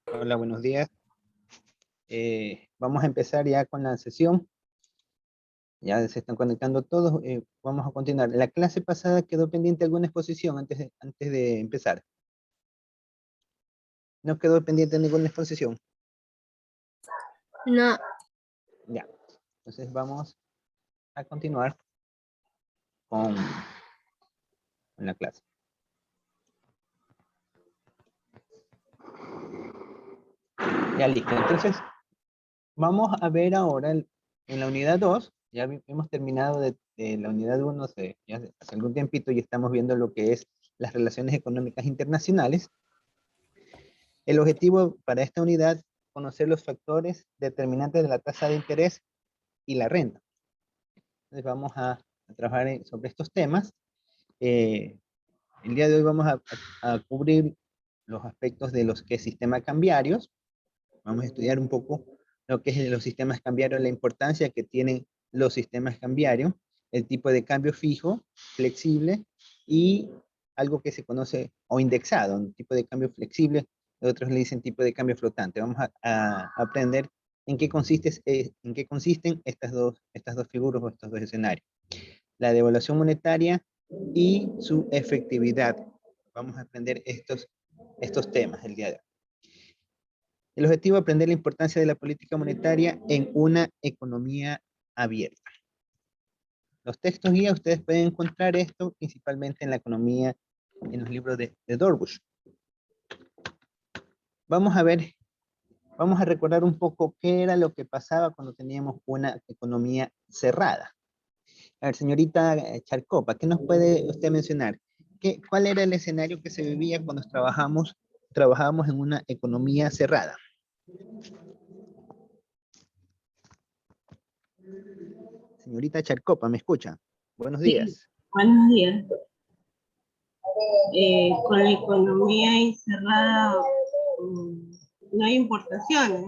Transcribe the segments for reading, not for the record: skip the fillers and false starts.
Hola, buenos días. Vamos a empezar ya con la sesión. Ya se están conectando todos. Vamos a continuar. La clase pasada quedó pendiente alguna exposición antes de empezar. ¿No quedó pendiente ninguna exposición? No. Ya. Entonces vamos a continuar con la clase. Ya listo. Entonces, vamos a ver ahora en la unidad 2. Ya hemos terminado de la unidad 1 ya hace algún tiempito y estamos viendo lo que es las relaciones económicas internacionales. El objetivo para esta unidad, conocer los factores determinantes de la tasa de interés y la renta. Entonces vamos a trabajar sobre estos temas. El día de hoy vamos a cubrir los aspectos de los que es sistema cambiarios. Vamos a estudiar un poco lo que es los sistemas cambiarios, la importancia que tienen los sistemas cambiarios, el tipo de cambio fijo, flexible y algo que se conoce o indexado, un tipo de cambio flexible, otros le dicen tipo de cambio flotante. Vamos a aprender en qué consisten estas dos figuras o estos dos escenarios. La devaluación monetaria y su efectividad. Vamos a aprender estos temas el día de hoy. El objetivo es aprender la importancia de la política monetaria en una economía abierta. Los textos guía, ustedes pueden encontrar esto principalmente en la economía, en los libros de Dorbush. Vamos a recordar un poco qué era lo que pasaba cuando teníamos una economía cerrada. A ver, señorita Charcopa, ¿qué nos puede usted mencionar? ¿Cuál era el escenario que se vivía cuando trabajábamos en una economía cerrada? Señorita Charcopa, ¿me escucha? Buenos días. Sí, buenos días. Con la economía encerrada, no hay importaciones.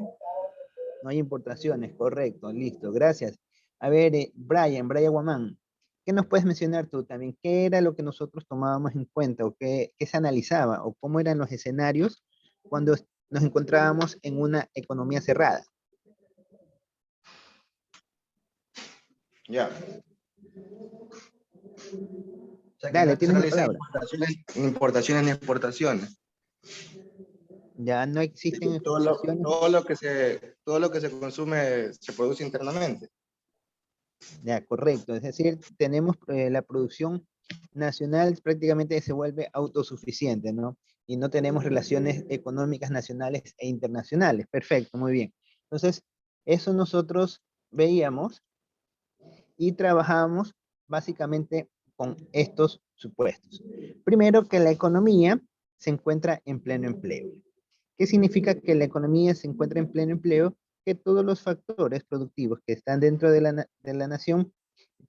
No hay importaciones, correcto, listo, gracias. A ver, Brian Guamán, ¿qué nos puedes mencionar tú también? ¿Qué era lo que nosotros tomábamos en cuenta o qué se analizaba o cómo eran los escenarios cuando nos encontrábamos en una economía cerrada? Ya. O sea, Dale, no se tienes la realizan palabra. importaciones ni exportaciones. Ya no existen exportaciones. Todo lo que se consume se produce internamente. Ya, correcto. Es decir, tenemos la producción nacional prácticamente se vuelve autosuficiente, ¿no? Y no tenemos relaciones económicas nacionales e internacionales. Perfecto, muy bien. Entonces, eso nosotros veíamos y trabajamos básicamente con estos supuestos. Primero, que la economía se encuentra en pleno empleo. ¿Qué significa que la economía se encuentra en pleno empleo? Que todos los factores productivos que están dentro de la nación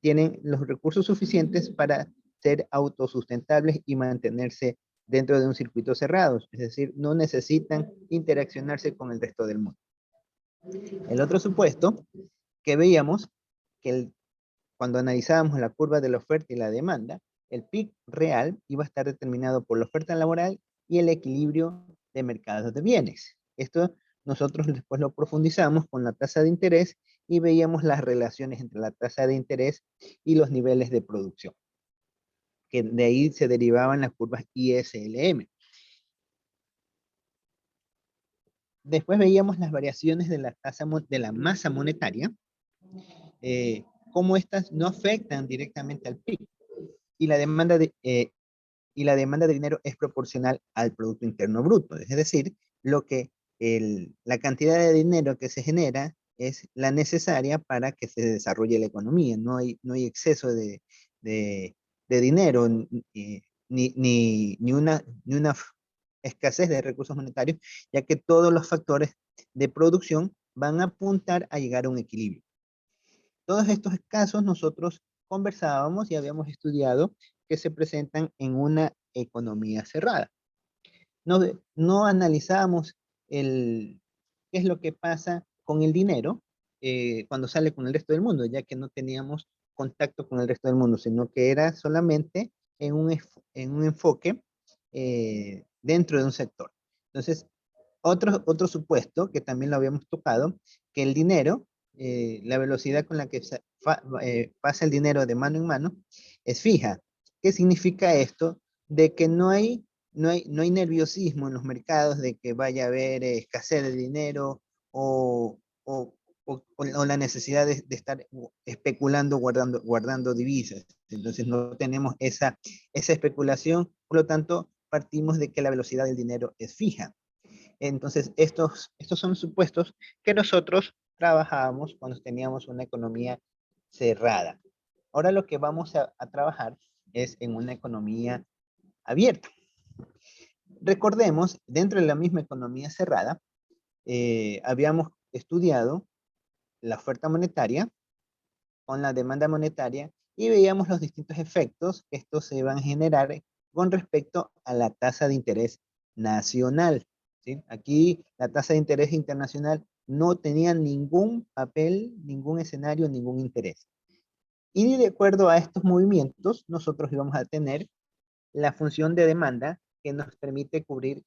tienen los recursos suficientes para ser autosustentables y mantenerse dentro de un circuito cerrado, es decir, no necesitan interaccionarse con el resto del mundo. El otro supuesto que veíamos, que cuando analizábamos la curva de la oferta y la demanda, el PIB real iba a estar determinado por la oferta laboral y el equilibrio de mercados de bienes. Esto nosotros después lo profundizamos con la tasa de interés y veíamos las relaciones entre la tasa de interés y los niveles de producción, que de ahí se derivaban las curvas ISLM. Después veíamos las variaciones de la tasa de la masa monetaria, cómo estas no afectan directamente al PIB. Y la demanda de dinero es proporcional al Producto Interno Bruto. Es decir, la cantidad de dinero que se genera es la necesaria para que se desarrolle la economía. No hay exceso de dinero, ni una escasez de recursos monetarios, ya que todos los factores de producción van a apuntar a llegar a un equilibrio. Todos estos casos nosotros conversábamos y habíamos estudiado que se presentan en una economía cerrada. No analizábamos qué es lo que pasa con el dinero cuando sale con el resto del mundo, ya que no teníamos contacto con el resto del mundo, sino que era solamente en un enfoque dentro de un sector. Entonces, otro supuesto que también lo habíamos tocado, que el dinero, la velocidad con la que pasa el dinero de mano en mano es fija. ¿Qué significa esto? De que no hay nerviosismo en los mercados de que vaya a haber escasez de dinero o la necesidad de estar especulando, guardando divisas. Entonces no tenemos esa especulación, por lo tanto partimos de que la velocidad del dinero es fija. Entonces estos son supuestos que nosotros trabajábamos cuando teníamos una economía cerrada. Ahora lo que vamos a trabajar es en una economía abierta. Recordemos, dentro de la misma economía cerrada, habíamos estudiado la oferta monetaria con la demanda monetaria y veíamos los distintos efectos que estos se van a generar con respecto a la tasa de interés nacional, ¿sí? Aquí la tasa de interés internacional no tenía ningún papel, ningún escenario, ningún interés. Y de acuerdo a estos movimientos, nosotros íbamos a tener la función de demanda que nos permite cubrir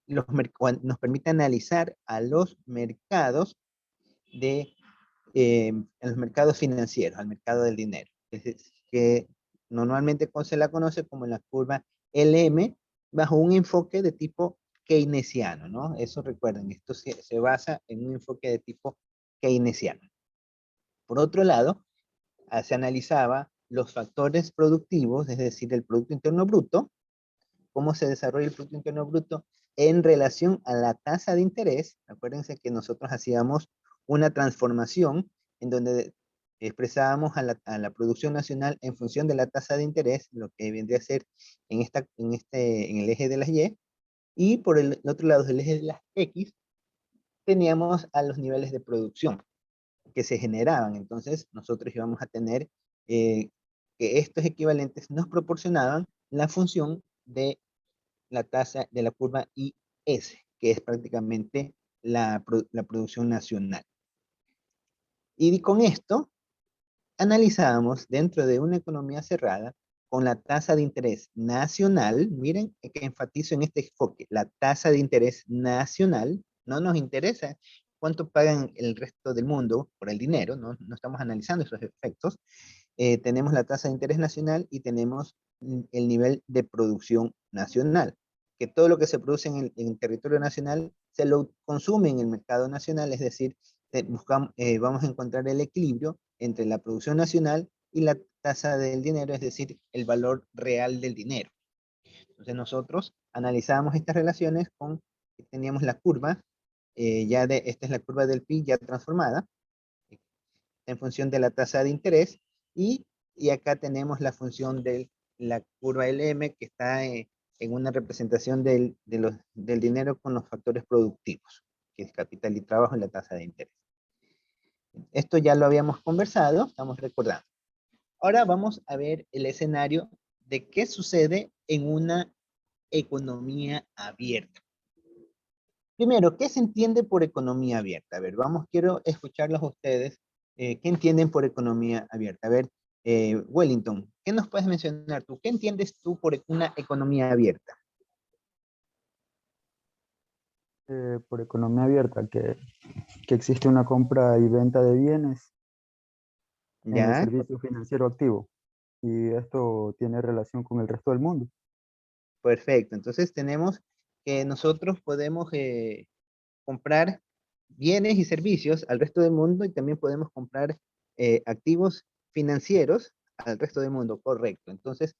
nos permite analizar a los mercados en los mercados financieros, al mercado del dinero, que normalmente se la conoce como la curva LM, bajo un enfoque de tipo keynesiano, ¿no? Eso recuerden, esto se basa en un enfoque de tipo keynesiano. Por otro lado, se analizaba los factores productivos, es decir, el Producto Interno Bruto, cómo se desarrolla el Producto Interno Bruto en relación a la tasa de interés. Acuérdense que nosotros hacíamos una transformación en donde expresábamos a la producción nacional en función de la tasa de interés, lo que vendría a ser en el eje de las y por el otro lado del eje de las X, teníamos a los niveles de producción que se generaban. Entonces, nosotros íbamos a tener que estos equivalentes nos proporcionaban la función de la tasa de la curva IS, que es prácticamente la producción nacional. Y con esto analizábamos dentro de una economía cerrada con la tasa de interés nacional. Miren que enfatizo en este enfoque, la tasa de interés nacional. No nos interesa cuánto pagan el resto del mundo por el dinero, no estamos analizando esos efectos. Tenemos la tasa de interés nacional y tenemos el nivel de producción nacional, que todo lo que se produce en el territorio nacional se lo consume en el mercado nacional, es decir, vamos a encontrar el equilibrio entre la producción nacional y la tasa del dinero, es decir, el valor real del dinero. Entonces nosotros analizamos estas relaciones teníamos la curva, esta es la curva del PIB ya transformada, en función de la tasa de interés, y acá tenemos la función de la curva LM, que está en una representación del dinero con los factores productivos, que es capital y trabajo y la tasa de interés. Esto ya lo habíamos conversado, estamos recordando. Ahora vamos a ver el escenario de qué sucede en una economía abierta. Primero, ¿qué se entiende por economía abierta? A ver, quiero escucharlos a ustedes. ¿Qué entienden por economía abierta? A ver, Wellington, ¿qué nos puedes mencionar tú? ¿Qué entiendes tú por una economía abierta? Por economía abierta, que existe una compra y venta de bienes en el ¿Ya? servicio financiero activo. Y esto tiene relación con el resto del mundo. Perfecto. Entonces tenemos que nosotros podemos comprar bienes y servicios al resto del mundo y también podemos comprar activos financieros al resto del mundo, correcto. Entonces,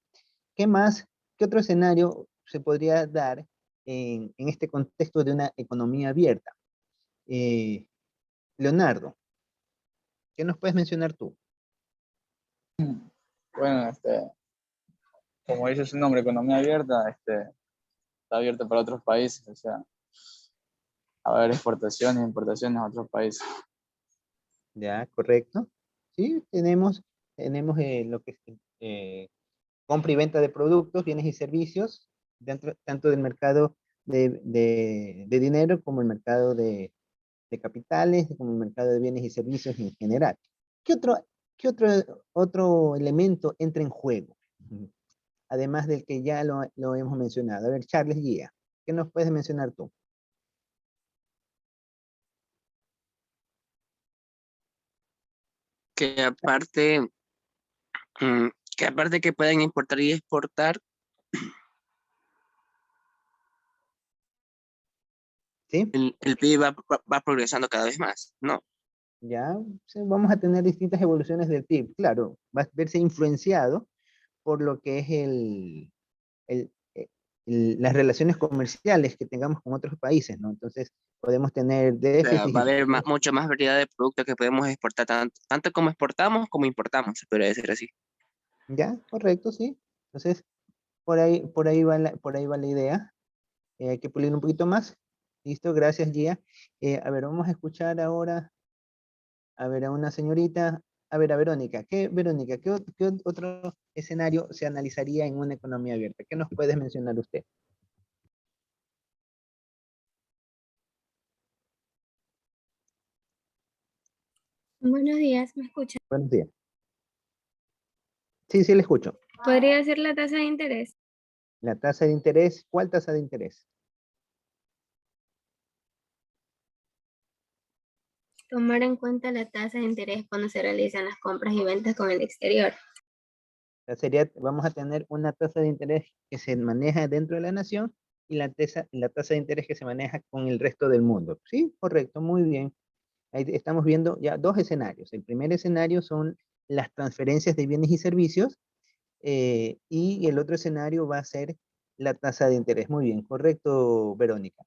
¿qué más? ¿Qué otro escenario se podría dar en este contexto de una economía abierta? Leonardo, ¿qué nos puedes mencionar tú? Bueno, como dice su nombre, economía abierta, está abierta para otros países, o sea, a haber exportaciones e importaciones a otros países. ¿Ya? ¿Correcto? Sí, tenemos lo que es compra y venta de productos, bienes y servicios, tanto del mercado de dinero como el mercado de capitales, como el mercado de bienes y servicios en general. ¿Qué otro ¿Qué otro elemento entra en juego? Además del que ya lo hemos mencionado. A ver, Charles Guía, ¿qué nos puedes mencionar tú? Que aparte, que aparte que pueden importar y exportar, ¿Sí? el PIB va progresando cada vez más, ¿no? Ya, sí, vamos a tener distintas evoluciones del PIB. Claro, va a verse influenciado por lo que es el- eh, las relaciones comerciales que tengamos con otros países, ¿no? Entonces, podemos tener O sea, va a déficit. haber mucho más variedad de productos que podemos exportar, tanto como exportamos como importamos, se podría decir así. ¿Ya? Correcto, sí. Entonces, por ahí va la idea. Hay que pulir un poquito más. Listo, gracias, Gia. A ver, vamos a escuchar ahora, a ver, a una señorita, a ver, a Verónica. Verónica, qué otro escenario se analizaría en una economía abierta? ¿Qué nos puedes mencionar usted? Buenos días, ¿me escuchan? Buenos días. Sí, sí, le escucho. ¿Podría ser la tasa de interés? La tasa de interés, ¿cuál tasa de interés? Tomar en cuenta la tasa de interés cuando se realizan las compras y ventas con el exterior. Sería, vamos a tener una tasa de interés que se maneja dentro de la nación y la tasa de interés que se maneja con el resto del mundo. Sí, correcto, muy bien. Ahí estamos viendo ya dos escenarios. El primer escenario son las transferencias de bienes y servicios y el otro escenario va a ser la tasa de interés. Muy bien, correcto, Verónica.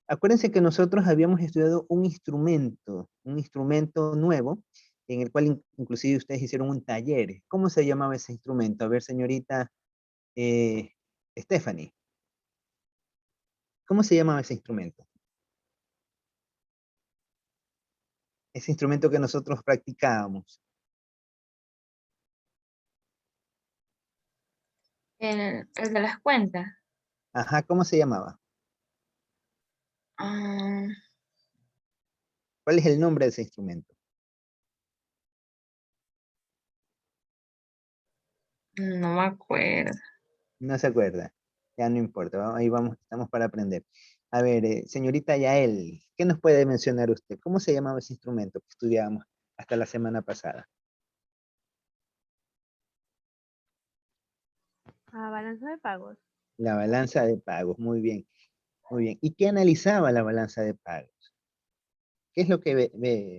Acuérdense que nosotros habíamos estudiado un instrumento nuevo, en el cual inclusive ustedes hicieron un taller. ¿Cómo se llamaba ese instrumento? A ver, señorita eh, Stephanie, ¿cómo se llamaba ese instrumento? Ese instrumento que nosotros practicábamos. El de las cuentas. Ajá, ¿cómo se llamaba? Ah, ¿Cuál es el nombre de ese instrumento? no me acuerdo. No se acuerda. Ya no importa, ahí vamos, estamos para aprender. A ver, señorita Yael, ¿qué nos puede mencionar usted? ¿Cómo se llamaba ese instrumento que estudiábamos hasta la semana pasada? Balanza de pagos. La balanza de pagos, muy bien, muy bien. ¿Y qué analizaba la balanza de pagos? ¿Qué es lo que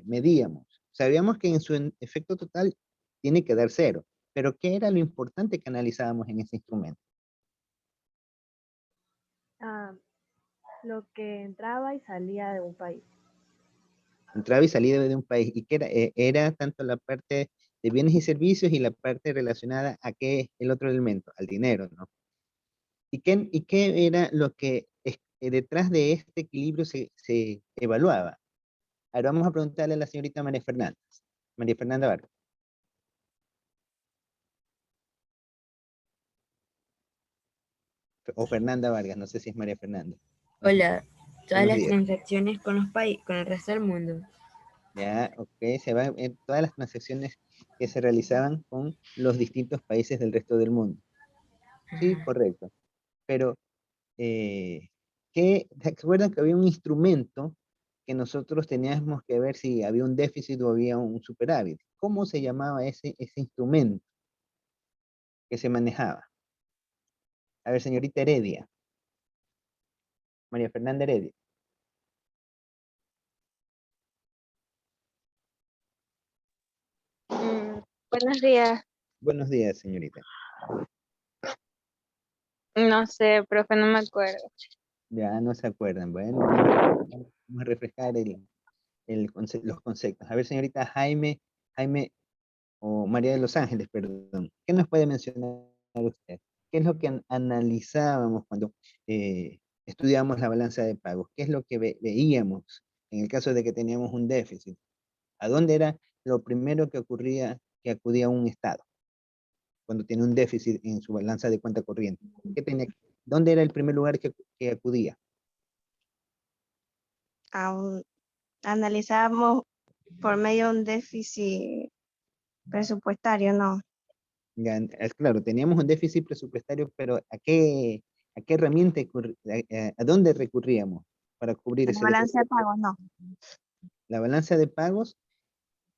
medíamos? Sabíamos que en su efecto total tiene que dar cero, pero ¿qué era lo importante que analizábamos en ese instrumento? Ah, lo que entraba y salía de un país. Entraba y salía de un país, y que era tanto la parte de bienes y servicios y la parte relacionada a qué es el otro elemento, al dinero, ¿no? Y qué era lo que detrás de este equilibrio se evaluaba? Ahora vamos a preguntarle a la señorita María Fernández. María Fernanda Vargas. O Fernanda Vargas, no sé si es María Fernanda. Hola, todas Buenos las días. transacciones con los países, con el resto del mundo. Ya, ok, se va en todas las transacciones que se realizaban con los distintos países del resto del mundo. Sí, correcto. Pero, ¿se acuerdan que había un instrumento que nosotros teníamos que ver si había un déficit o había un superávit? ¿Cómo se llamaba ese instrumento que se manejaba? A ver, señorita Heredia, María Fernanda Heredia. Buenos días. Buenos días, señorita. No sé, profe, no me acuerdo. Ya no se acuerdan. Bueno, vamos a refrescar los conceptos. A ver, señorita Jaime o María de los Ángeles, perdón. ¿Qué nos puede mencionar usted? ¿Qué es lo que analizábamos cuando estudiábamos la balanza de pagos? ¿Qué es lo que veíamos en el caso de que teníamos un déficit? ¿A dónde era lo primero que acudía un Estado cuando tiene un déficit en su balanza de cuenta corriente? ¿Dónde era el primer lugar que acudía? Analizamos por medio de un déficit Presupuestario, no. Ya, es claro, teníamos un déficit presupuestario, pero a qué herramienta, a dónde recurríamos para cubrir El ese déficit? balance de pagos, no. La balanza de pagos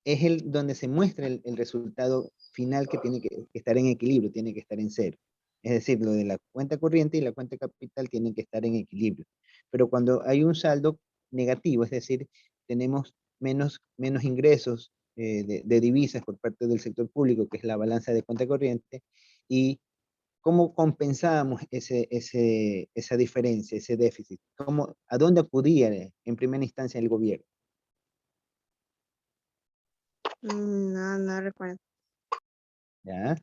es el donde se muestra el resultado final que tiene que estar en equilibrio, tiene que estar en cero. Es decir, lo de la cuenta corriente y la cuenta capital tienen que estar en equilibrio. Pero cuando hay un saldo negativo, es decir, tenemos menos ingresos de divisas por parte del sector público, que es la balanza de cuenta corriente, y cómo compensábamos esa diferencia, ese déficit, a dónde acudía en primera instancia el gobierno. No, no recuerdo. ¿Ya?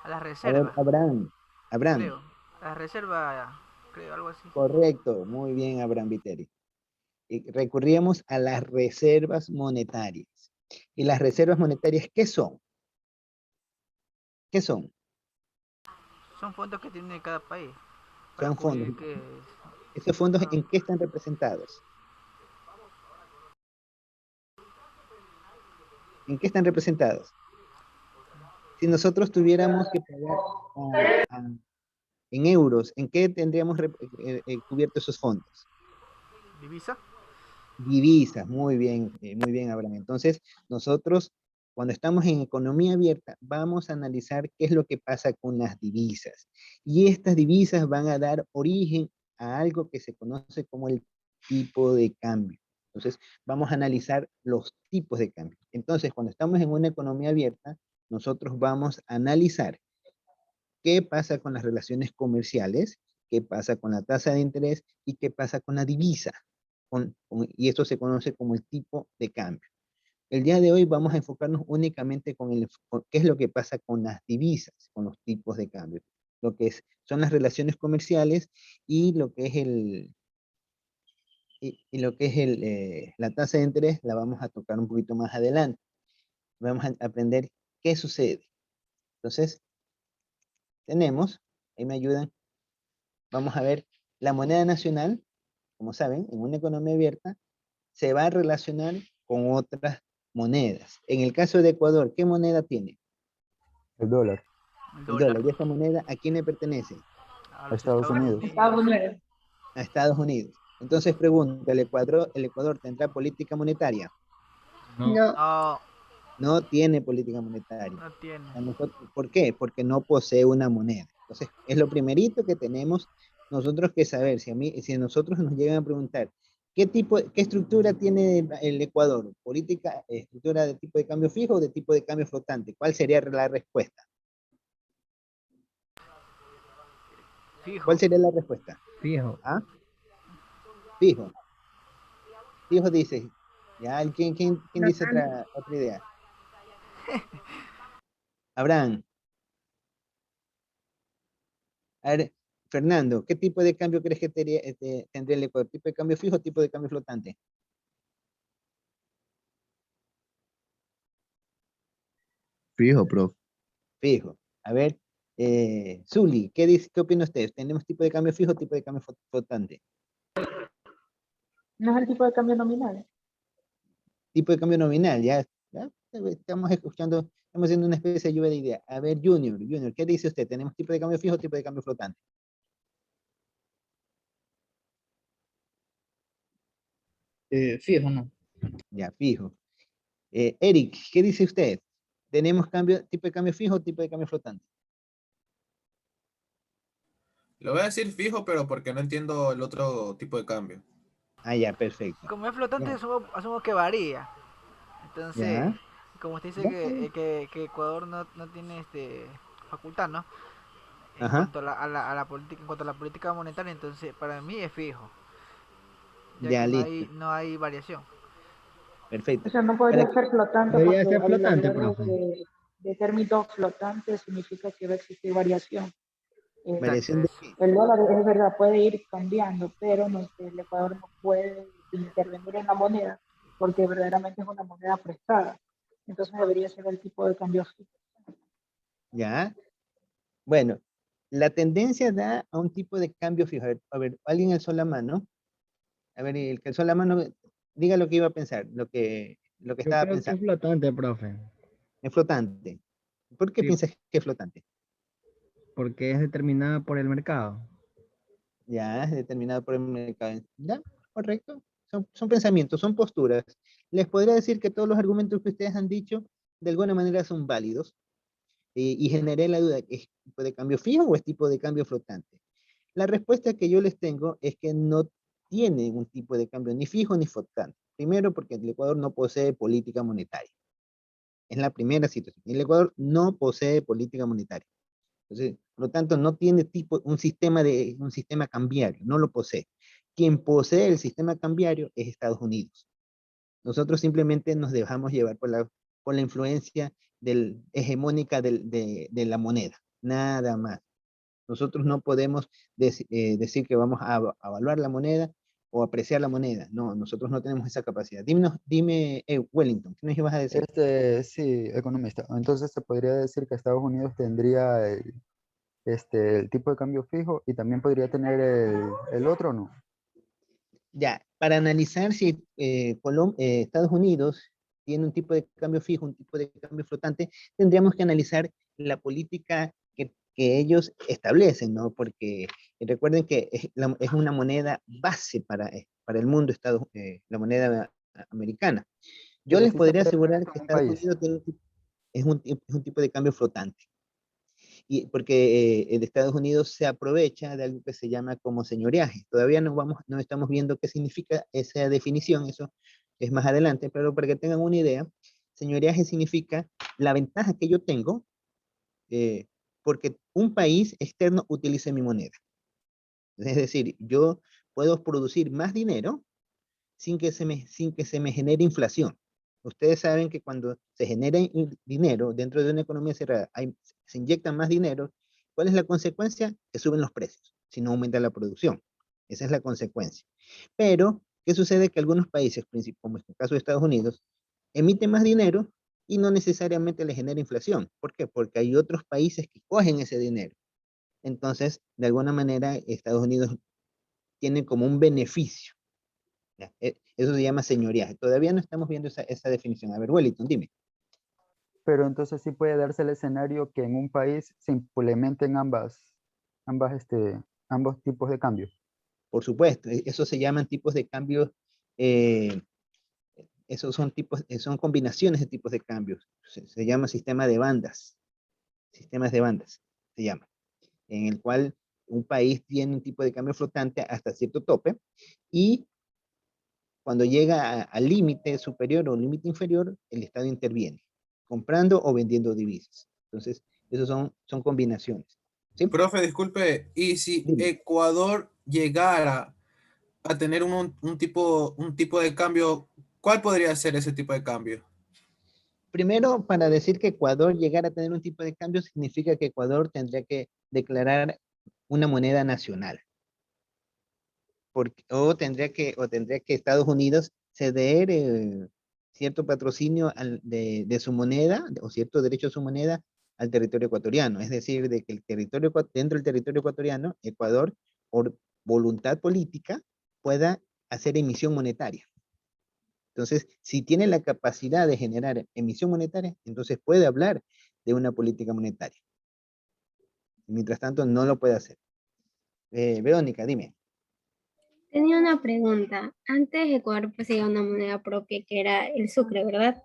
A la A ver, reserva, Abraham, creo. A la reserva, creo, algo así. correcto, muy bien, Abraham Viteri. Y recurríamos a las reservas monetarias. ¿Y las reservas monetarias qué son? ¿Qué son? Son fondos que tiene cada país para Son fondos. cubrir que... ¿Esos fondos Ah, en qué están representados? ¿En qué están representados? Si nosotros tuviéramos que pagar en euros, ¿en qué tendríamos cubierto esos fondos? divisa. Divisas, muy bien, Abraham. Entonces, nosotros, cuando estamos en economía abierta, vamos a analizar qué es lo que pasa con las divisas. Y estas divisas van a dar origen a algo que se conoce como el tipo de cambio. Entonces, vamos a analizar los tipos de cambio. Entonces, cuando estamos en una economía abierta, nosotros vamos a analizar qué pasa con las relaciones comerciales, qué pasa con la tasa de interés y qué pasa con la divisa. Y esto se conoce como el tipo de cambio. El día de hoy vamos a enfocarnos únicamente con qué es lo que pasa con las divisas, con los tipos de cambio. Son las relaciones comerciales y lo que es la tasa de interés la vamos a tocar un poquito más adelante. Vamos a aprender qué sucede. Entonces, ahí me ayudan, vamos a ver, la moneda nacional, como saben, en una economía abierta, se va a relacionar con otras monedas. En el caso de Ecuador, ¿qué moneda tiene? El dólar. El dólar. ¿Y esta moneda a quién le pertenece? A Estados Unidos. A Estados Unidos. Entonces pregunto, ¿el Ecuador tendrá política monetaria? No. No, No tiene política monetaria. no tiene. ¿Por qué? Porque no posee una moneda. Entonces, es lo primerito que tenemos nosotros que saber. Si a nosotros nos llegan a preguntar, qué estructura tiene el Ecuador? ¿Estructura de tipo de cambio fijo o de tipo de cambio flotante? ¿Cuál sería la respuesta? Fijo. ¿Cuál sería la respuesta? Fijo. ¿Ah? Fijo. Fijo dice. ¿Ya? ¿Quién dice otra idea? Abraham. A ver, Fernando, ¿qué tipo de cambio crees que tendría el Ecuador? ¿Tipo de cambio fijo o tipo de cambio flotante? Fijo, profe. Fijo. A ver, Zuli, ¿qué opina usted? ¿Tenemos tipo de cambio fijo o tipo de cambio flotante? No es el tipo de cambio nominal. Tipo de cambio nominal, ya estamos escuchando, estamos haciendo una especie de lluvia de ideas. A ver, Junior, ¿qué dice usted? ¿Tenemos tipo de cambio fijo o tipo de cambio flotante? Fijo, ¿no? Ya, fijo. Eric, ¿qué dice usted? ¿Tenemos tipo de cambio fijo o tipo de cambio flotante? Lo voy a decir fijo, pero porque no entiendo el otro tipo de cambio. Ah, ya, perfecto. Como es flotante, Ya, asumo que varía. Entonces, ya, como usted dice ya está bien. que Ecuador no tiene facultad, ¿no? En Ajá, cuanto a la política, en cuanto a la política monetaria, entonces para mí es fijo, ya ya, que listo, no hay variación. O perfecto. sea, no Para podría que, ser flotante Debería porque ser flotante, hablamos profe. de término flotante, significa que va a existir variación. Exacto, variación de eso. qué? El dólar es verdad, puede ir cambiando, pero el Ecuador no puede intervenir en la moneda porque verdaderamente es una moneda prestada. Entonces debería ser el tipo de cambio fijo. Ya, bueno, la tendencia da a un tipo de cambio fijo. A ver, alguien alzó la mano. A ver, el que alzó la mano, diga lo que iba a pensar, lo que Yo estaba creo que es pensando. flotante, profe. Es flotante. ¿Por qué Sí, piensas que es flotante? porque es determinada por el mercado. Ya, es determinado por el mercado. Ya, correcto. Son pensamientos, son posturas. Les podría decir que todos los argumentos que ustedes han dicho, de alguna manera son válidos. Y generé la duda, ¿es tipo de cambio fijo o es tipo de cambio flotante? La respuesta que yo les tengo es que no tiene un tipo de cambio ni fijo ni flotante. Primero, porque el Ecuador no posee política monetaria. Es la primera situación. El Ecuador no posee política monetaria. Entonces, por lo tanto, no tiene un sistema cambiario, no lo posee. Quien posee el sistema cambiario es Estados Unidos. Nosotros simplemente nos dejamos llevar por la influencia hegemónica de la moneda, nada más. Nosotros no podemos decir que vamos a evaluar la moneda o apreciar la moneda. No, nosotros no tenemos esa capacidad. Dime, Wellington, ¿qué nos ibas a decir? Sí, economista. Entonces se podría decir que Estados Unidos tendría el tipo de cambio fijo y también podría tener el otro, ¿no? Ya, para analizar si Estados Unidos tiene un tipo de cambio fijo, un tipo de cambio flotante, tendríamos que analizar la política que ellos establecen, ¿no? Porque recuerden que es una moneda base para el mundo, la moneda americana. Yo Pero les sí se podría puede ver asegurar que como un Estados país. Unidos es un tipo de cambio flotante. Y porque el Estados Unidos se aprovecha de algo que se llama como señoreaje. Todavía no estamos viendo qué significa esa definición, eso es más adelante, pero para que tengan una idea, señoreaje significa la ventaja que yo tengo eh, porque un país externo utilice mi moneda. Es decir, yo puedo producir más dinero sin que se me genere inflación. Ustedes saben que cuando se genera dinero dentro de una economía cerrada, se inyecta más dinero. ¿Cuál es la consecuencia? Que suben los precios, si no aumenta la producción. Esa es la consecuencia. Pero, ¿qué sucede? Que algunos países, como en el caso de Estados Unidos, emiten más dinero y no necesariamente le genera inflación. ¿Por qué? Porque hay otros países que cogen ese dinero. Entonces, de alguna manera, Estados Unidos tiene como un beneficio. Ya, eso se llama señorías. Todavía no estamos viendo esa definición. A ver, Wellington, dime. Pero entonces sí puede darse el escenario que en un país se implementen ambos tipos de cambio. Por supuesto, eso se llaman tipos de cambios, eh, esos son combinaciones de tipos de cambios. Se llama sistema de bandas, sistemas de bandas, se llama, en el cual un país tiene un tipo de cambio flotante hasta cierto tope y cuando llega al límite superior o límite inferior, el Estado interviene, comprando o vendiendo divisas. Entonces, esos son combinaciones. ¿Sí? Profe, disculpe, ¿y si Dime. Ecuador llegara a tener un tipo de cambio, cuál podría ser ese tipo de cambio? Primero, para decir que Ecuador llegara a tener un tipo de cambio, significa que Ecuador tendría que declarar una moneda nacional. O tendría que Estados Unidos ceder cierto patrocinio de su moneda o cierto derecho a su moneda al territorio ecuatoriano. Es decir, de que dentro del territorio ecuatoriano, Ecuador, por voluntad política, pueda hacer emisión monetaria. Entonces, si tiene la capacidad de generar emisión monetaria, entonces puede hablar de una política monetaria. Mientras tanto, no lo puede hacer. Verónica, dime. Tenía una pregunta. Antes Ecuador poseía una moneda propia que era el sucre, ¿verdad?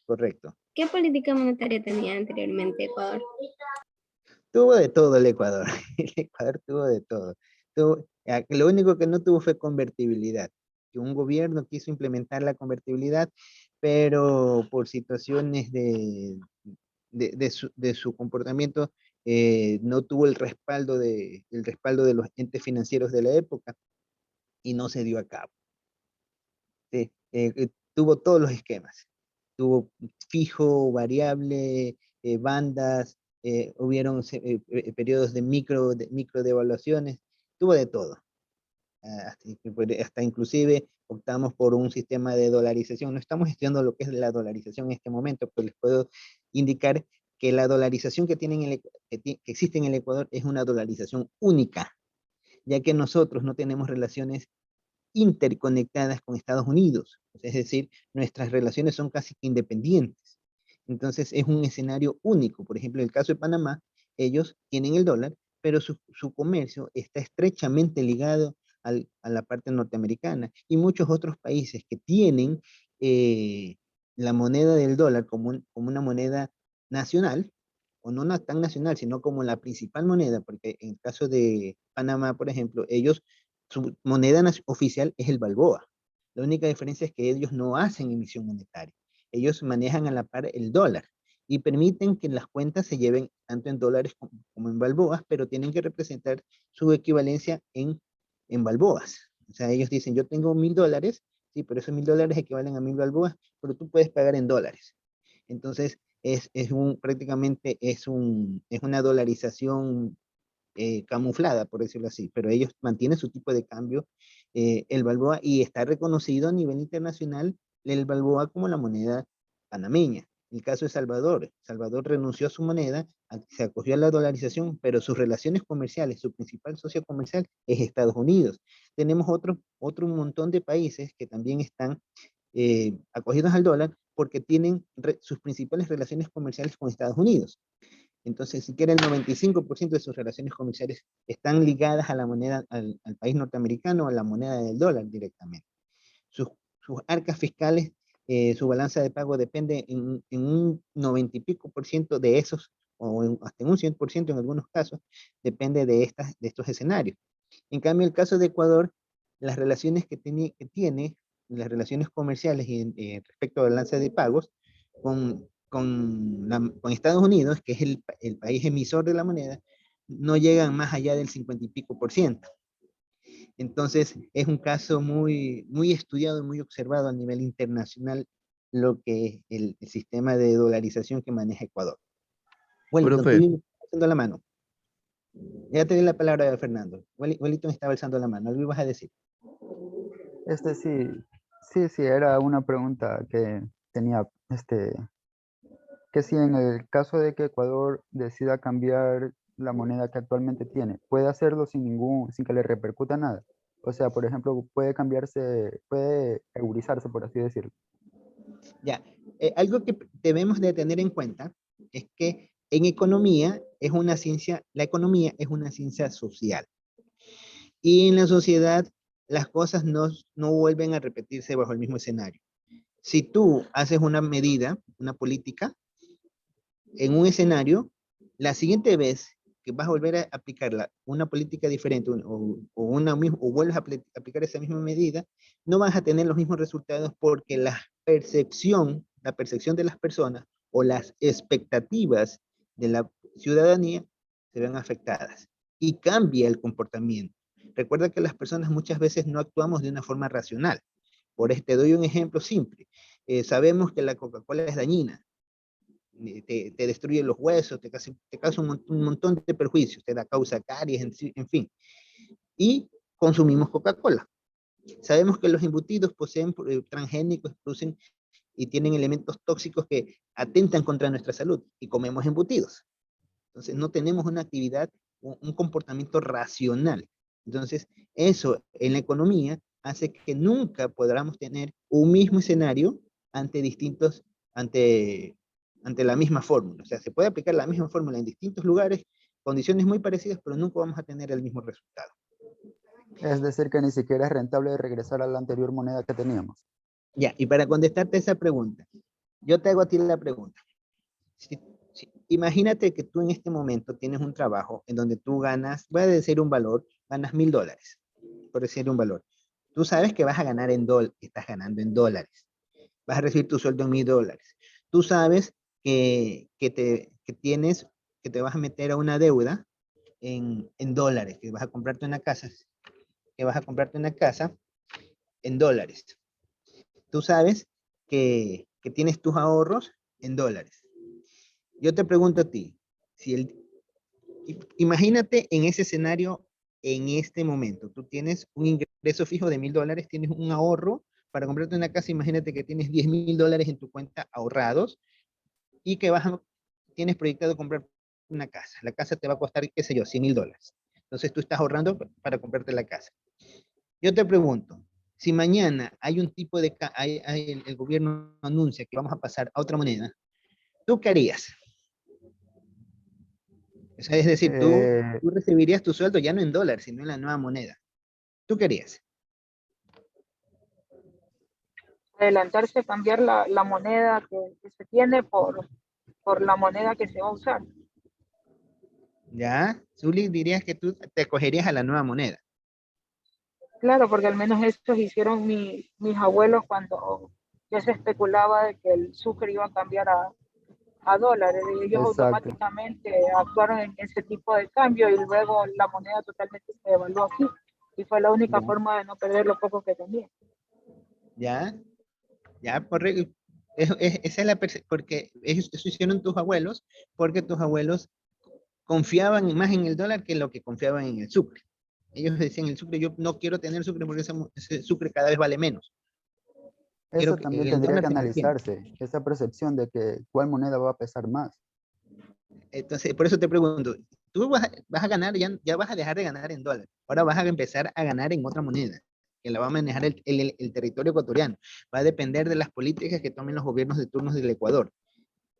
Correcto. ¿Qué política monetaria tenía anteriormente Ecuador? Tuvo de todo el Ecuador. El Ecuador tuvo de todo. Lo único que no tuvo fue convertibilidad. Que un gobierno quiso implementar la convertibilidad, pero por situaciones de su comportamiento no tuvo el respaldo de los entes financieros de la época y no se dio a cabo. Sí, tuvo todos los esquemas. Tuvo fijo, variable, bandas, hubieron periodos de micro devaluaciones, tuvo de todo. Hasta inclusive optamos por un sistema de dolarización. No estamos estudiando lo que es la dolarización en este momento, pero les puedo indicar que la dolarización que existe en el Ecuador es una dolarización única, ya que nosotros no tenemos relaciones interconectadas con Estados Unidos. Es decir, nuestras relaciones son casi que independientes. Entonces es un escenario único. Por ejemplo, en el caso de Panamá, ellos tienen el dólar, pero su comercio está estrechamente ligado a la parte norteamericana. Y muchos otros países que tienen la moneda del dólar como una moneda nacional, o no tan nacional, sino como la principal moneda, porque en el caso de Panamá, por ejemplo, ellos, su moneda oficial es el balboa. La única diferencia es que ellos no hacen emisión monetaria. Ellos manejan a la par el dólar y permiten que las cuentas se lleven tanto en dólares como en balboas, pero tienen que representar su equivalencia en balboas. O sea, ellos dicen, yo tengo $1000, sí, pero esos $1000 equivalen a 1000 balboas, pero tú puedes pagar en dólares. Entonces, prácticamente es una dolarización camuflada, por decirlo así, pero ellos mantienen su tipo de cambio, el balboa, y está reconocido a nivel internacional el balboa como la moneda panameña. El caso de Salvador. Salvador renunció a su moneda, se acogió a la dolarización, pero sus relaciones comerciales, su principal socio comercial es Estados Unidos. Tenemos otro montón de países que también están acogidos al dólar porque tienen sus principales relaciones comerciales con Estados Unidos. Entonces, siquiera el 95% de sus relaciones comerciales están ligadas a la moneda, al país norteamericano, a la moneda del dólar directamente. Sus arcas fiscales, su balanza de pago depende en un 90 y pico por ciento de esos, o hasta en un 100% en algunos casos, depende de estos escenarios. En cambio, el caso de Ecuador, las relaciones que tiene las relaciones comerciales respecto a balanza de pagos con Estados Unidos, que es el país emisor de la moneda, no llegan más allá del 50 y pico por ciento. Entonces, es un caso muy, muy estudiado y muy observado a nivel internacional lo que es el sistema de dolarización que maneja Ecuador. Wellington, Profe, tú alzando la mano. Ya te di la palabra a Fernando. Wellington estaba alzando la mano. ¿Algo ibas a decir? Sí, era una pregunta que tenía, que si en el caso de que Ecuador decida cambiar la moneda que actualmente tiene, puede hacerlo sin que le repercuta nada. O sea, por ejemplo, puede eurizarse, por así decirlo. Ya, algo que debemos de tener en cuenta es que en economía la economía es una ciencia social. Y en la sociedad las cosas no vuelven a repetirse bajo el mismo escenario. Si tú haces una medida, una política, en un escenario, la siguiente vez que vas a volver a aplicar una política diferente o vuelves a aplicar esa misma medida, no vas a tener los mismos resultados porque la percepción de las personas o las expectativas de la ciudadanía se ven afectadas y cambia el comportamiento. Recuerda que las personas muchas veces no actuamos de una forma racional. Te doy un ejemplo simple. Sabemos que la Coca-Cola es dañina, te destruye los huesos, te causa un montón de perjuicios, te da causa caries, en fin. Y consumimos Coca-Cola. Sabemos que los embutidos poseen transgénicos, producen y tienen elementos tóxicos que atentan contra nuestra salud y comemos embutidos. Entonces no tenemos una actividad, un comportamiento racional. Entonces eso en la economía hace que nunca podamos tener un mismo escenario ante la misma fórmula. O sea, se puede aplicar la misma fórmula en distintos lugares, condiciones muy parecidas, pero nunca vamos a tener el mismo resultado. Es decir, que ni siquiera es rentable regresar a la anterior moneda que teníamos. Ya, y para contestarte esa pregunta, yo te hago a ti la pregunta. Imagínate que tú en este momento tienes un trabajo en donde tú ganas, voy a decir un valor, ganas $1000, por decir un valor. Tú sabes que vas a ganar estás ganando en dólares. Vas a recibir tu sueldo en $1000. Tú sabes que te vas a meter a una deuda en dólares, que vas a comprarte una casa en dólares. Tú sabes que tienes tus ahorros en dólares. Yo te pregunto a ti, imagínate en ese escenario, en este momento, tú tienes un ingreso fijo de $1000, tienes un ahorro para comprarte una casa, imagínate que tienes $10,000 en tu cuenta ahorrados y que tienes proyectado comprar una casa. La casa te va a costar, qué sé yo, $100,000. Entonces tú estás ahorrando para comprarte la casa. Yo te pregunto, si mañana hay un tipo de, el gobierno anuncia que vamos a pasar a otra moneda, ¿Tú qué harías? O sea, es decir, tú recibirías tu sueldo ya no en dólares, sino en la nueva moneda. ¿Tú qué harías? Adelantarse a cambiar la moneda que se tiene por la moneda que se va a usar. ¿Ya? Zuli, dirías que tú te acogerías a la nueva moneda. Claro, porque al menos estos hicieron mis abuelos cuando ya se especulaba de que el sucre iba a cambiar a dólares. Y ellos Exacto. automáticamente actuaron en ese tipo de cambio y luego la moneda totalmente se devaluó aquí. Y fue la única Ya. forma de no perder lo poco que tenía. ¿Ya? Ya, correcto. Esa es la porque eso hicieron tus abuelos, porque tus abuelos confiaban más en el dólar que lo que confiaban en el sucre. Ellos decían, el sucre, yo no quiero tener sucre porque ese sucre cada vez vale menos. Quiero Eso que también el tendría dólar que se mantiene. analizarse, esa percepción de que cuál moneda va a pesar más. Entonces, por eso te pregunto, tú vas a ganar, ya vas a dejar de ganar en dólar. Ahora vas a empezar a ganar en otra moneda, que la va a manejar el territorio ecuatoriano. Va a depender de las políticas que tomen los gobiernos de turnos del Ecuador.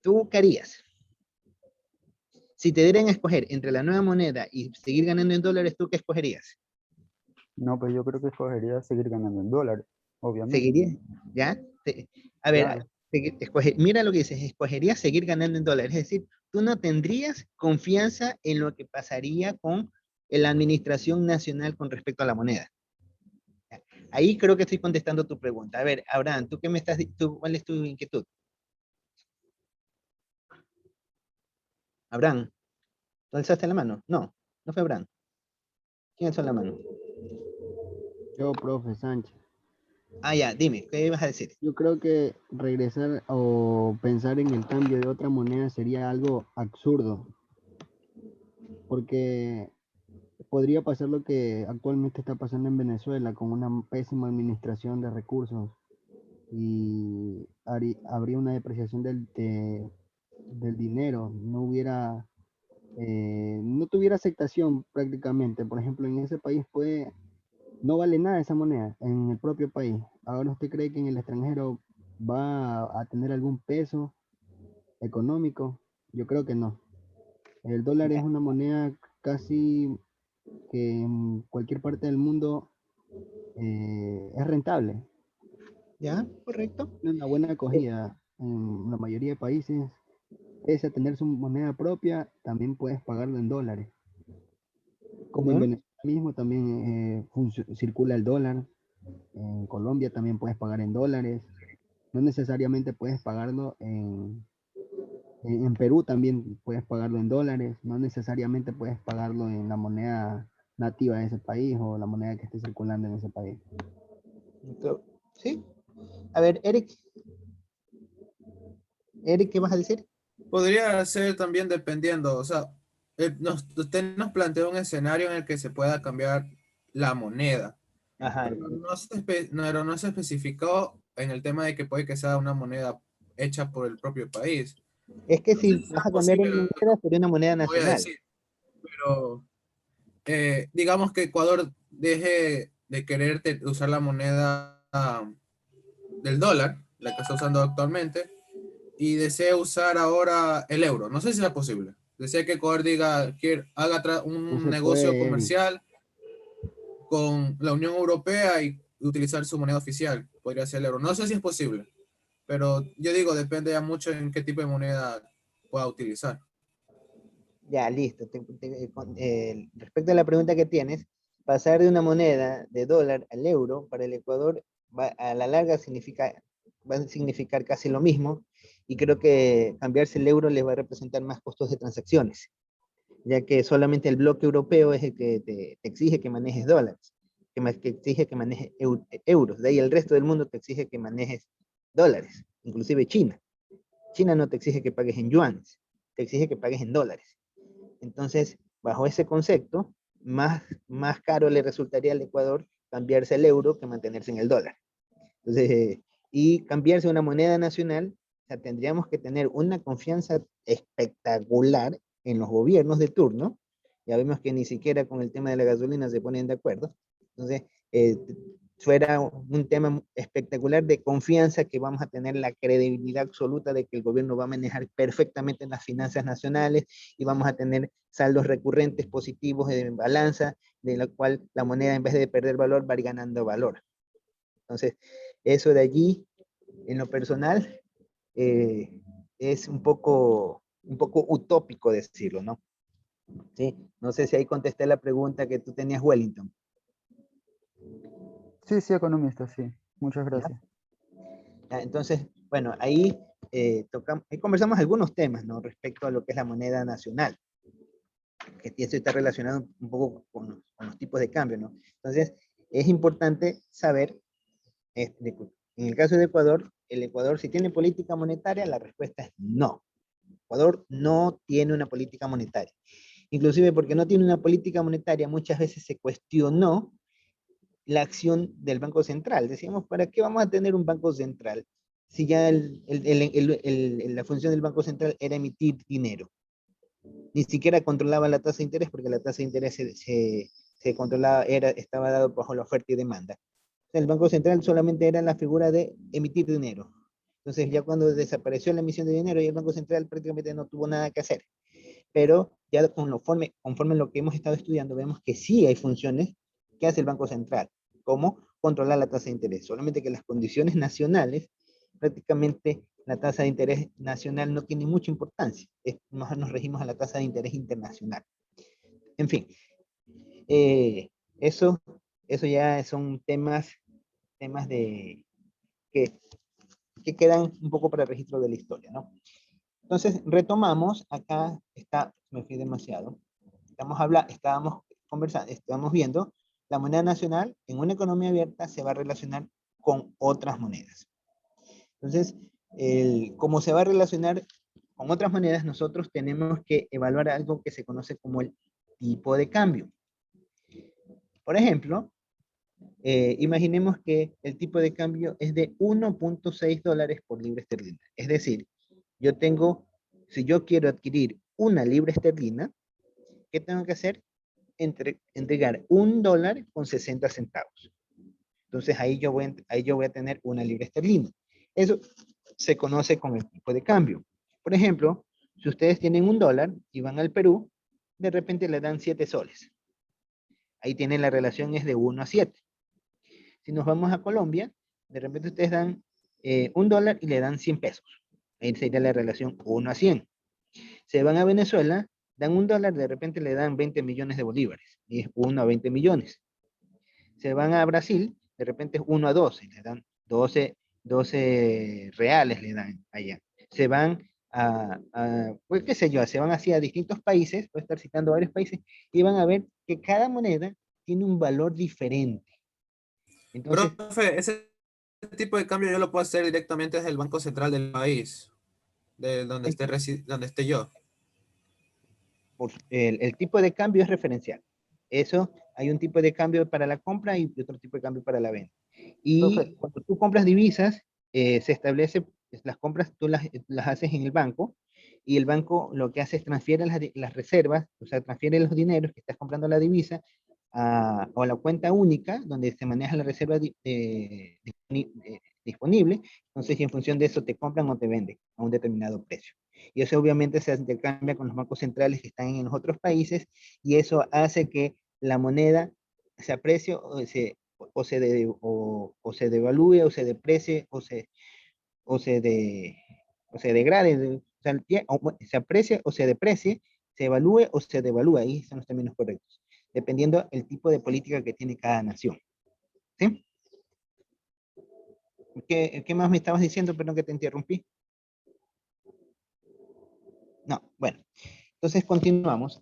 ¿Tú qué harías? Si te dieran a escoger entre la nueva moneda y seguir ganando en dólares, ¿tú qué escogerías? No, pues yo creo que escogería seguir ganando en dólares, obviamente. ¿Seguirías? ¿Ya? A ver, Claro. mira lo que dices, escogerías seguir ganando en dólares. Es decir, tú no tendrías confianza en lo que pasaría con la administración nacional con respecto a la moneda. Ahí creo que estoy contestando tu pregunta. A ver, Abraham, ¿tú qué me estás, cuál es tu inquietud? Abraham, ¿tú alzaste la mano? No, no fue Abraham. ¿Quién alzó la mano? Yo, profe Sánchez. Ah, ya, dime, ¿qué ibas a decir? Yo creo que regresar o pensar en el cambio de otra moneda sería algo absurdo, porque podría pasar lo que actualmente está pasando en Venezuela con una pésima administración de recursos y habría una depreciación del dinero, no tuviera aceptación prácticamente. Por ejemplo, en ese país no vale nada esa moneda en el propio país. Ahora, ¿usted cree que en el extranjero va a tener algún peso económico? Yo creo que no. El dólar es una moneda casi que en cualquier parte del mundo es rentable. ¿Ya? ¿Correcto? Tiene una buena acogida en la mayoría de países. Pese a tener su moneda propia, también puedes pagarlo en dólares. Como en ¿Ya? Venezuela mismo también circula el dólar. En Colombia también puedes pagar en dólares. No necesariamente puedes pagarlo en Perú también puedes pagarlo en dólares. No necesariamente puedes pagarlo en la moneda nativa de ese país o la moneda que esté circulando en ese país. ¿Sí? A ver, Eric. Eric, ¿qué vas a decir? Podría ser también dependiendo, o sea, usted nos plantea un escenario en el que se pueda cambiar la moneda, Ajá. pero no se especificó en el tema de que puede que sea una moneda hecha por el propio país. Es que No sé si si sea vas a cambiar posible, una moneda, sería una moneda lo voy a nacional. decir, pero digamos que Ecuador deje de querer usar la moneda del dólar, la que está usando actualmente, y desea usar ahora el euro. No sé si sea posible. Desea que Ecuador diga que haga No un se negocio puede, Eric. comercial con la Unión Europea y utilizar su moneda oficial. Podría ser el euro. No sé si es posible, pero yo digo, depende ya mucho en qué tipo de moneda pueda utilizar. Ya, listo. Respecto a la pregunta que tienes, pasar de una moneda de dólar al euro para el Ecuador a la larga va a significar casi lo mismo y creo que cambiarse el euro les va a representar más costos de transacciones, ya que solamente el bloque europeo es el que te exige que manejes dólares, que exige que manejes euros. De ahí el resto del mundo te exige que manejes dólares, inclusive China. China no te exige que pagues en yuanes, te exige que pagues en dólares. Entonces, bajo ese concepto, más caro le resultaría al Ecuador cambiarse el euro que mantenerse en el dólar. Entonces, y cambiarse una moneda nacional, o sea, tendríamos que tener una confianza espectacular en los gobiernos de turno. Ya vemos que ni siquiera con el tema de la gasolina se ponen de acuerdo. Entonces, fuera un tema espectacular de confianza, que vamos a tener la credibilidad absoluta de que el gobierno va a manejar perfectamente las finanzas nacionales y vamos a tener saldos recurrentes positivos en balanza, de la cual la moneda en vez de perder valor va a ir ganando valor. Entonces, eso de allí, en lo personal, es un poco utópico decirlo, ¿no? ¿Sí? No sé si ahí contesté la pregunta que tú tenías, Wellington. Sí, sí, economista, sí. Muchas gracias. Entonces, bueno, ahí, ahí conversamos algunos temas, ¿no? Respecto a lo que es la moneda nacional, que eso está relacionado un poco con los tipos de cambio, ¿no? Entonces, es importante saber, en el caso de Ecuador, el Ecuador, si tiene política monetaria, la respuesta es no. Ecuador no tiene una política monetaria. Inclusive porque no tiene una política monetaria, muchas veces se cuestionó la acción del Banco Central. Decíamos, ¿para qué vamos a tener un Banco Central si ya la función del Banco Central era emitir dinero? Ni siquiera controlaba la tasa de interés, porque la tasa de interés se controlaba, estaba dado bajo la oferta y demanda. El Banco Central solamente era la figura de emitir dinero. Entonces ya cuando desapareció la emisión de dinero, y el Banco Central prácticamente no tuvo nada que hacer. Pero ya conforme lo que hemos estado estudiando, vemos que sí hay funciones que hace el Banco Central, como controlar la tasa de interés. Solamente que las condiciones nacionales, prácticamente la tasa de interés nacional no tiene mucha importancia. Nos regimos a la tasa de interés internacional. En fin, eso ya son temas que quedan un poco para el registro de la historia, ¿no? Entonces, retomamos, acá me fui demasiado, estábamos conversando, estamos viendo, la moneda nacional en una economía abierta se va a relacionar con otras monedas. Entonces, como se va a relacionar con otras monedas, nosotros tenemos que evaluar algo que se conoce como el tipo de cambio. Por ejemplo, imaginemos que el tipo de cambio es de 1.6 dólares por libra esterlina. Es decir, si yo quiero adquirir una libra esterlina, ¿qué tengo que hacer? Entregar $1.60. Entonces ahí yo voy a tener una libra esterlina. Eso se conoce con el tipo de cambio. Por ejemplo, si ustedes tienen $1 y van al Perú, de repente le dan 7 soles. Ahí tienen la relación, es de 1 a 7. Si nos vamos a Colombia, de repente ustedes dan $1 y le dan 100 pesos. Ahí sería la relación 1 a 100. Se van a Venezuela, dan $1, de repente le dan 20 millones de bolívares. Y es 1 a 20 millones. Se van a Brasil, de repente es 1 a 12. Le dan 12 reales le dan allá. Se van pues qué sé yo, se van así a distintos países, voy a estar citando varios países, y van a ver que cada moneda tiene un valor diferente. Entonces, profe, ese tipo de cambio yo lo puedo hacer directamente desde el Banco Central del país, de donde esté yo. El tipo de cambio es referencial. Eso, hay un tipo de cambio para la compra y otro tipo de cambio para la venta. Y cuando tú compras divisas, se establece, las compras tú las haces en el banco, y el banco lo que hace es transfiere las reservas, o sea, transfiere los dineros que estás comprando la divisa a la cuenta única, donde se maneja la reserva disponible. Entonces, y en función de eso te compran o te venden a un determinado precio. Y eso obviamente se intercambia con los bancos centrales que están en los otros países, y eso hace que la moneda se aprecie o se devalúe, o se deprecie, o se degrade, se aprecie o se deprecie, se evalúe o se devalúe. Ahí son los términos correctos, dependiendo el tipo de política que tiene cada nación. ¿Sí? ¿Qué más me estabas diciendo? Perdón que te interrumpí. No, bueno. Entonces continuamos.